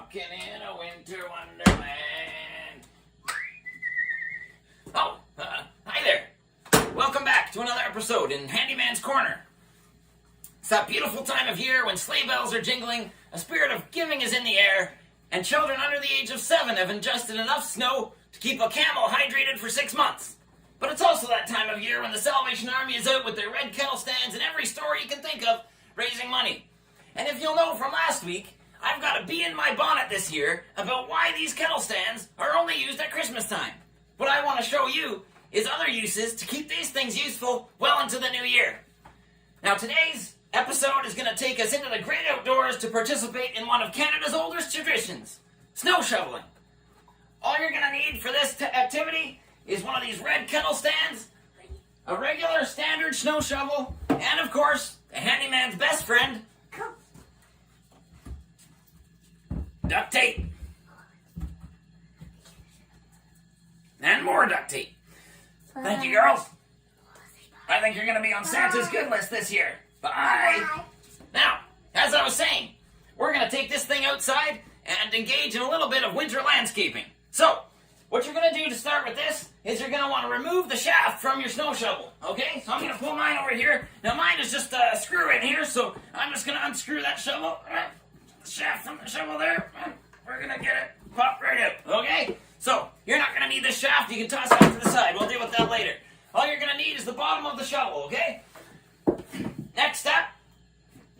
Walking in a winter wonderland. Oh, hi there. Welcome back to another episode in Handyman's Corner. It's that beautiful time of year when sleigh bells are jingling, a spirit of giving is in the air, and children under the age of 7 have ingested enough snow to keep a camel hydrated for 6 months. But it's also that time of year when the Salvation Army is out with their red kettle stands in every store you can think of, raising money. And if you'll know from last week, I've got a bee in my bonnet this year about why these kettle stands are only used at Christmas time. What I want to show you is other uses to keep these things useful well into the new year. Now today's episode is going to take us into the great outdoors to participate in one of Canada's oldest traditions, snow shoveling. All you're going to need for this activity is one of these red kettle stands, a regular standard snow shovel, and of course, the handyman's best friend, duct tape. And more duct tape. Thank you, girls. I think you're going to be on Santa's good list this year. Bye. Now, as I was saying, we're going to take this thing outside and engage in a little bit of winter landscaping. So, what you're going to do to start with this is you're going to want to remove the shaft from your snow shovel, okay? So I'm going to pull mine over here. Now mine is just a screw in here, so I'm just going to unscrew that shovel, the shaft from the shovel there. We're going to get it popped right out, okay? So you're not going to need this shaft. You can toss it off to the side. We'll deal with that later. All you're going to need is the bottom of the shovel, okay? Next step,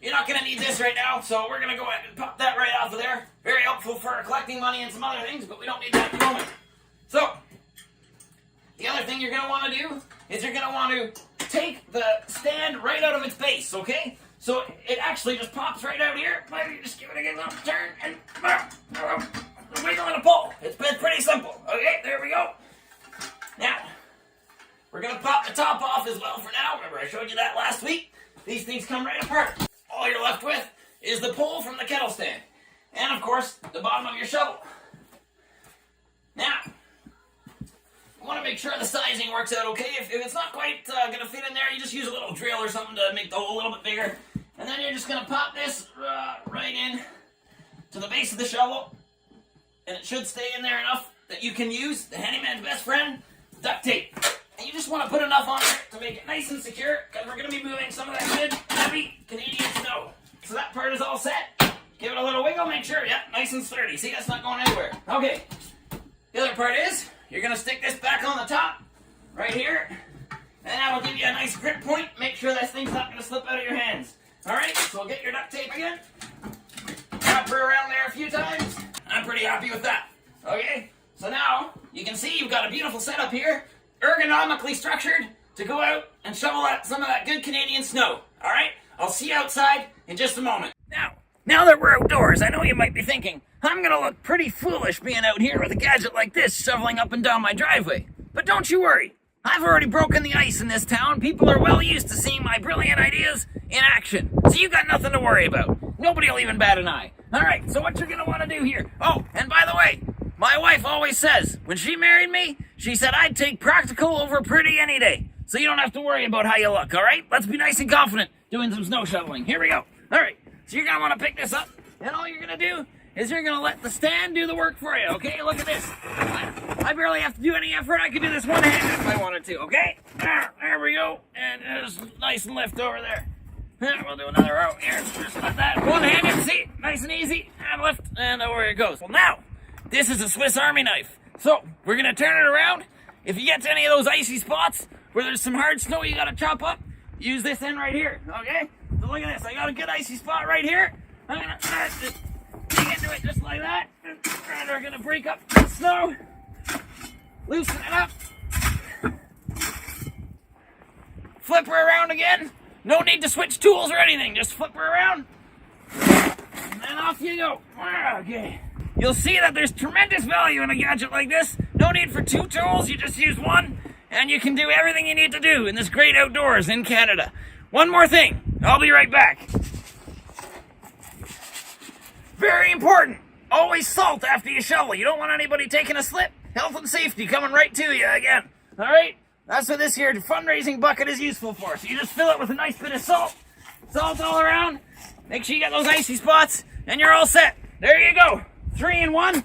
you're not going to need this right now, so we're going to go ahead and pop that right off of there. Very helpful for collecting money and some other things, but we don't need that at the moment. So, the other thing you're going to want to do is you're going to want to take the stand right out of its base, okay? So it actually just pops right out here. Maybe just give it a good little turn and wiggle and a pull. It's pretty simple. Okay, there we go. Now, we're going to pop the top off as well for now. Remember I showed you that last week? These things come right apart. All you're left with is the pole from the kettle stand. And of course, the bottom of your shovel. Now, you want to make sure the sizing works out okay. If it's not quite going to fit in there, you just use a little drill or something to make the hole a little bit bigger. And then you're just going to pop this right in to the base of the shovel. And it should stay in there enough that you can use the handyman's best friend, duct tape. And you just want to put enough on there to make it nice and secure, because we're going to be moving some of that good, heavy Canadian snow. So that part is all set. Give it a little wiggle, make sure, yeah, nice and sturdy. See, that's not going anywhere. Okay. The other part is, you're going to stick this back on the top, right here, and that will give you a nice grip point. Make sure this thing's not going to slip out of your hands. Alright, so we'll get your duct tape again. Wrap her around there a few times. I'm pretty happy with that. Okay, so now, you can see you've got a beautiful setup here, ergonomically structured, to go out and shovel some of that good Canadian snow. Alright, I'll see you outside in just a moment. Now that we're outdoors, I know you might be thinking, I'm going to look pretty foolish being out here with a gadget like this shoveling up and down my driveway. But don't you worry. I've already broken the ice in this town. People are well used to seeing my brilliant ideas in action. So you got nothing to worry about. Nobody will even bat an eye. Alright, so what you're going to want to do here. Oh, and by the way, my wife always says, when she married me, she said I'd take practical over pretty any day. So you don't have to worry about how you look, alright? Let's be nice and confident doing some snow shoveling. Here we go. Alright, so you're going to want to pick this up. And all you're going to do is you're going to let the stand do the work for you, okay? Look at this. I barely have to do any effort. I could do this one-handed if I wanted to, okay? There we go. And it's nice and lift over there. We'll do another row here. Just let that one-handed, see? Nice and easy. And lift, and over it goes. Well, now, this is a Swiss Army knife. So, we're going to turn it around. If you get to any of those icy spots where there's some hard snow you got to chop up, use this end right here, okay? So look at this. I got a good icy spot right here. I'm going to dig into it just like that. And we're going to break up the snow. Loosen it up. Flip her around again. No need to switch tools or anything. Just flip her around. And then off you go. Okay. You'll see that there's tremendous value in a gadget like this. No need for 2 tools. You just use one. And you can do everything you need to do in this great outdoors in Canada. One more thing. I'll be right back. Very important. Always salt after you shovel. You don't want anybody taking a slip. Health and safety coming right to you again. Alright? That's what this here fundraising bucket is useful for. So you just fill it with a nice bit of salt. Salt all around. Make sure you got those icy spots. And you're all set. There you go. 3-in-1.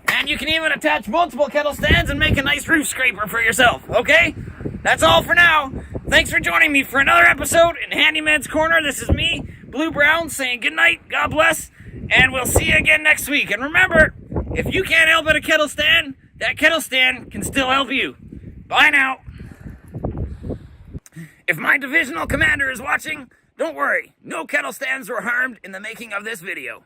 And you can even attach multiple kettle stands and make a nice roof scraper for yourself, okay? That's all for now. Thanks for joining me for another episode in Handyman's Corner. This is me, Blue Brown, saying good night, God bless, and we'll see you again next week. And remember, if you can't help at a kettle stand, that kettle stand can still help you. Bye now. If my divisional commander is watching, don't worry. No kettle stands were harmed in the making of this video.